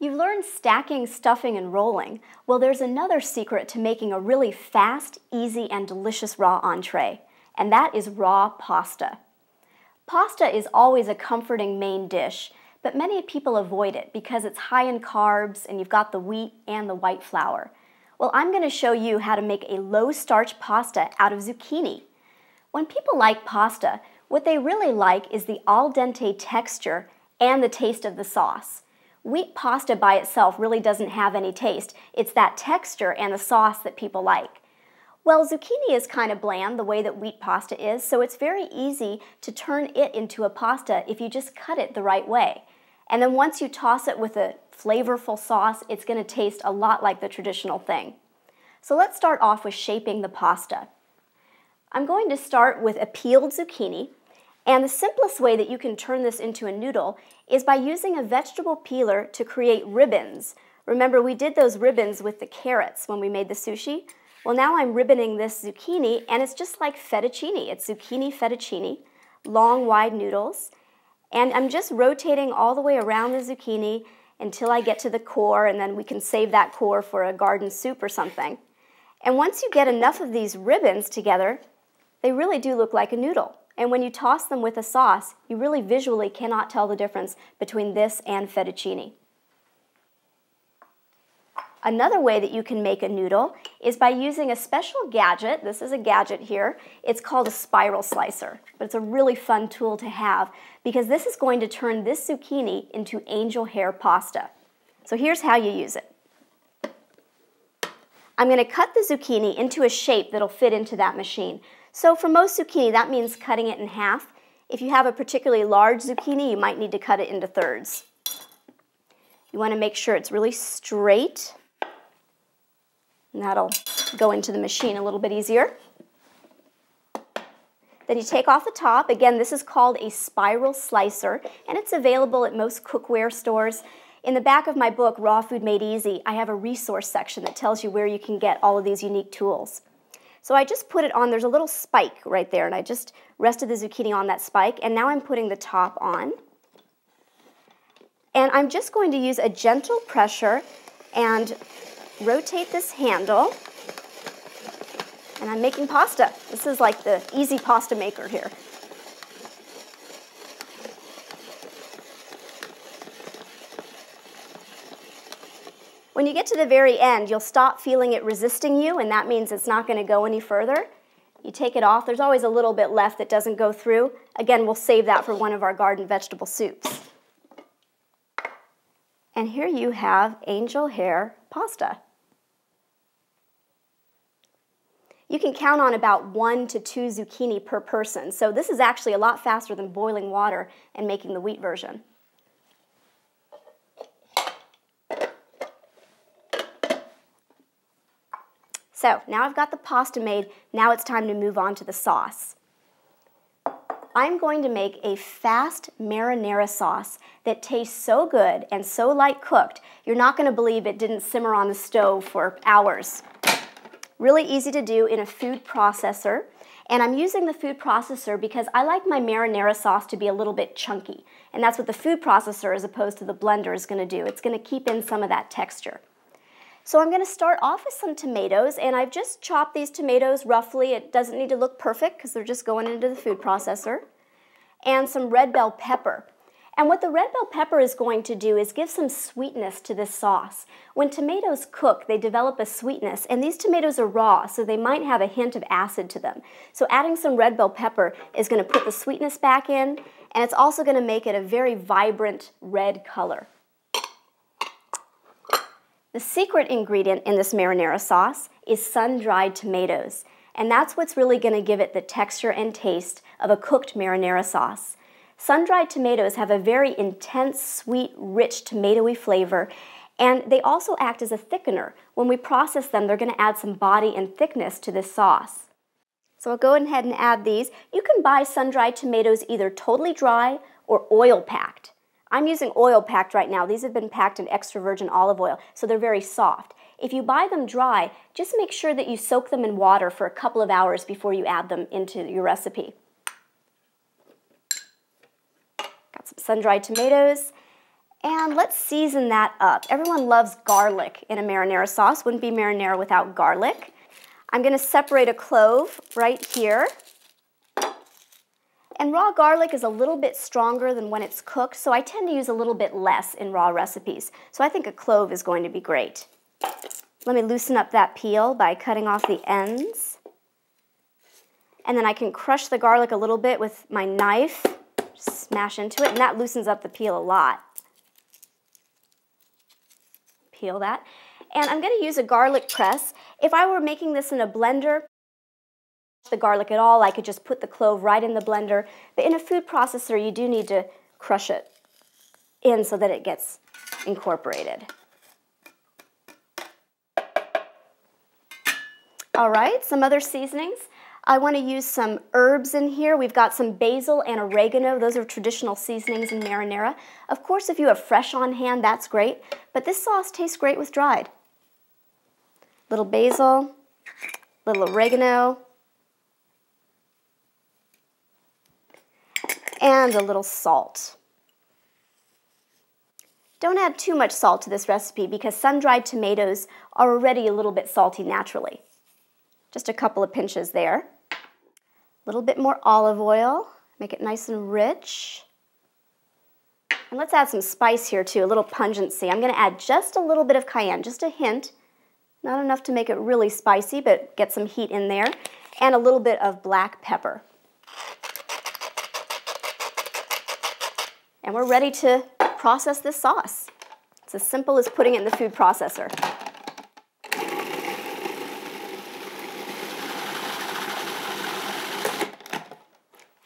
You've learned stacking, stuffing, and rolling. Well, there's another secret to making a really fast, easy, and delicious raw entree, and that is raw pasta. Pasta is always a comforting main dish, but many people avoid it because it's high in carbs and you've got the wheat and the white flour. Well, I'm going to show you how to make a low-starch pasta out of zucchini. When people like pasta, what they really like is the al dente texture and the taste of the sauce. Wheat pasta by itself really doesn't have any taste. It's that texture and the sauce that people like. Well, zucchini is kind of bland the way that wheat pasta is, so it's very easy to turn it into a pasta if you just cut it the right way. And then once you toss it with a flavorful sauce, it's going to taste a lot like the traditional thing. So let's start off with shaping the pasta. I'm going to start with a peeled zucchini. And the simplest way that you can turn this into a noodle is by using a vegetable peeler to create ribbons. Remember, we did those ribbons with the carrots when we made the sushi. Well, now I'm ribboning this zucchini, and it's just like fettuccine. It's zucchini fettuccine, long, wide noodles. And I'm just rotating all the way around the zucchini until I get to the core, and then we can save that core for a garden soup or something. And once you get enough of these ribbons together, they really do look like a noodle. And when you toss them with a sauce, you really visually cannot tell the difference between this and fettuccine. Another way that you can make a noodle is by using a special gadget. This is a gadget here. It's called a spiral slicer, but it's a really fun tool to have because this is going to turn this zucchini into angel hair pasta. So here's how you use it. I'm going to cut the zucchini into a shape that'll fit into that machine. So for most zucchini, that means cutting it in half. If you have a particularly large zucchini, you might need to cut it into thirds. You want to make sure it's really straight, and that'll go into the machine a little bit easier. Then you take off the top. Again, this is called a spiral slicer, and it's available at most cookware stores. In the back of my book, Raw Food Made Easy, I have a resource section that tells you where you can get all of these unique tools. So I just put it on, there's a little spike right there, and I just rested the zucchini on that spike, and now I'm putting the top on. And I'm just going to use a gentle pressure and rotate this handle, and I'm making pasta. This is like the easy pasta maker here. When you get to the very end, you'll stop feeling it resisting you, and that means it's not going to go any further. You take it off. There's always a little bit left that doesn't go through. Again, we'll save that for one of our garden vegetable soups. And here you have angel hair pasta. You can count on about 1 to 2 zucchini per person, so this is actually a lot faster than boiling water and making the wheat version. So now I've got the pasta made, now it's time to move on to the sauce. I'm going to make a fast marinara sauce that tastes so good and so light cooked, you're not going to believe it didn't simmer on the stove for hours. Really easy to do in a food processor, and I'm using the food processor because I like my marinara sauce to be a little bit chunky, and that's what the food processor as opposed to the blender is going to do. It's going to keep in some of that texture. So I'm going to start off with some tomatoes, and I've just chopped these tomatoes roughly. It doesn't need to look perfect because they're just going into the food processor. And some red bell pepper. And what the red bell pepper is going to do is give some sweetness to this sauce. When tomatoes cook, they develop a sweetness, and these tomatoes are raw, so they might have a hint of acid to them. So adding some red bell pepper is going to put the sweetness back in, and it's also going to make it a very vibrant red color. The secret ingredient in this marinara sauce is sun-dried tomatoes, and that's what's really going to give it the texture and taste of a cooked marinara sauce. Sun-dried tomatoes have a very intense, sweet, rich, tomatoey flavor, and they also act as a thickener. When we process them, they're going to add some body and thickness to this sauce. So I'll go ahead and add these. You can buy sun-dried tomatoes either totally dry or oil-packed. I'm using oil-packed right now. These have been packed in extra virgin olive oil, so they're very soft. If you buy them dry, just make sure that you soak them in water for a couple of hours before you add them into your recipe. Got some sun-dried tomatoes, And let's season that up. Everyone loves garlic in a marinara sauce. Wouldn't be marinara without garlic. I'm going to separate a clove right here. And raw garlic is a little bit stronger than when it's cooked, so I tend to use a little bit less in raw recipes. So I think a clove is going to be great. Let me loosen up that peel by cutting off the ends. And then I can crush the garlic a little bit with my knife, smash into it, and that loosens up the peel a lot. Peel that. And I'm going to use a garlic press. If I were making this in a blender, the garlic at all, I could just put the clove right in the blender. But in a food processor, you do need to crush it in so that it gets incorporated. All right, some other seasonings. I want to use some herbs in here. We've got some basil and oregano. Those are traditional seasonings in marinara. Of course, if you have fresh on hand, that's great. But this sauce tastes great with dried. Little basil, little oregano, and a little salt. Don't add too much salt to this recipe because sun-dried tomatoes are already a little bit salty naturally. Just a couple of pinches there. A little bit more olive oil, make it nice and rich. And let's add some spice here too, a little pungency. I'm going to add just a little bit of cayenne, just a hint. Not enough to make it really spicy, but get some heat in there. And a little bit of black pepper. And we're ready to process this sauce. It's as simple as putting it in the food processor.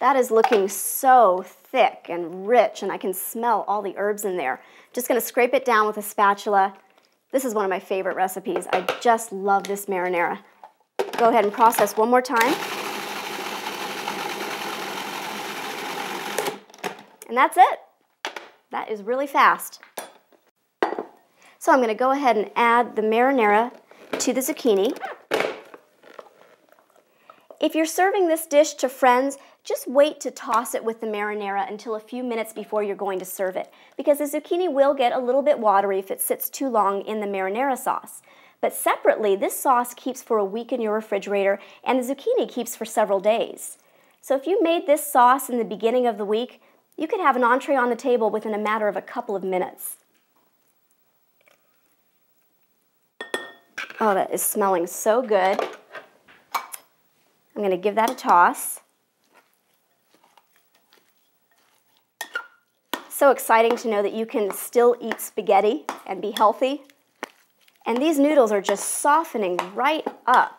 That is looking so thick and rich, and I can smell all the herbs in there. Just going to scrape it down with a spatula. This is one of my favorite recipes. I just love this marinara. Go ahead and process one more time. And that's it. That is really fast. So I'm going to go ahead and add the marinara to the zucchini. If you're serving this dish to friends, just wait to toss it with the marinara until a few minutes before you're going to serve it, because the zucchini will get a little bit watery if it sits too long in the marinara sauce. But separately, this sauce keeps for a week in your refrigerator, and the zucchini keeps for several days. So if you made this sauce in the beginning of the week, you could have an entree on the table within a matter of a couple of minutes. Oh, that is smelling so good. I'm going to give that a toss. So exciting to know that you can still eat spaghetti and be healthy. And these noodles are just softening right up.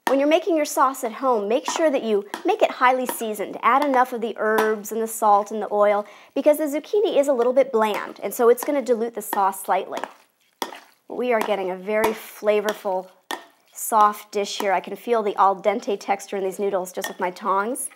When you're making your sauce at home, make sure that you make it highly seasoned. Add enough of the herbs and the salt and the oil because the zucchini is a little bit bland, and so it's going to dilute the sauce slightly. We are getting a very flavorful, soft dish here. I can feel the al dente texture in these noodles just with my tongs.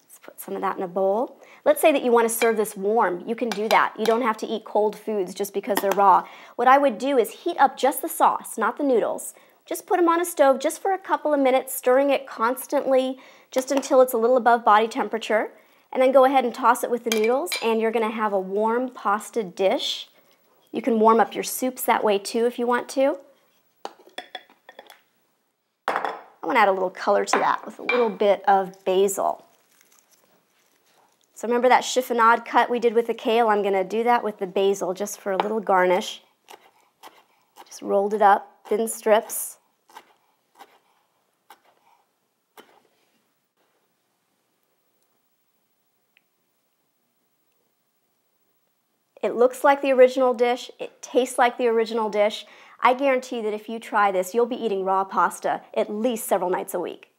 Let's put some of that in a bowl. Let's say that you want to serve this warm. You can do that. You don't have to eat cold foods just because they're raw. What I would do is heat up just the sauce, not the noodles. Just put them on a stove just for a couple of minutes, stirring it constantly just until it's a little above body temperature. And then go ahead and toss it with the noodles, and you're going to have a warm pasta dish. You can warm up your soups that way too if you want to. I want to add a little color to that with a little bit of basil. So remember that chiffonade cut we did with the kale? I'm going to do that with the basil just for a little garnish. Just rolled it up, thin strips. It looks like the original dish. It tastes like the original dish. I guarantee that if you try this, you'll be eating raw pasta at least several nights a week.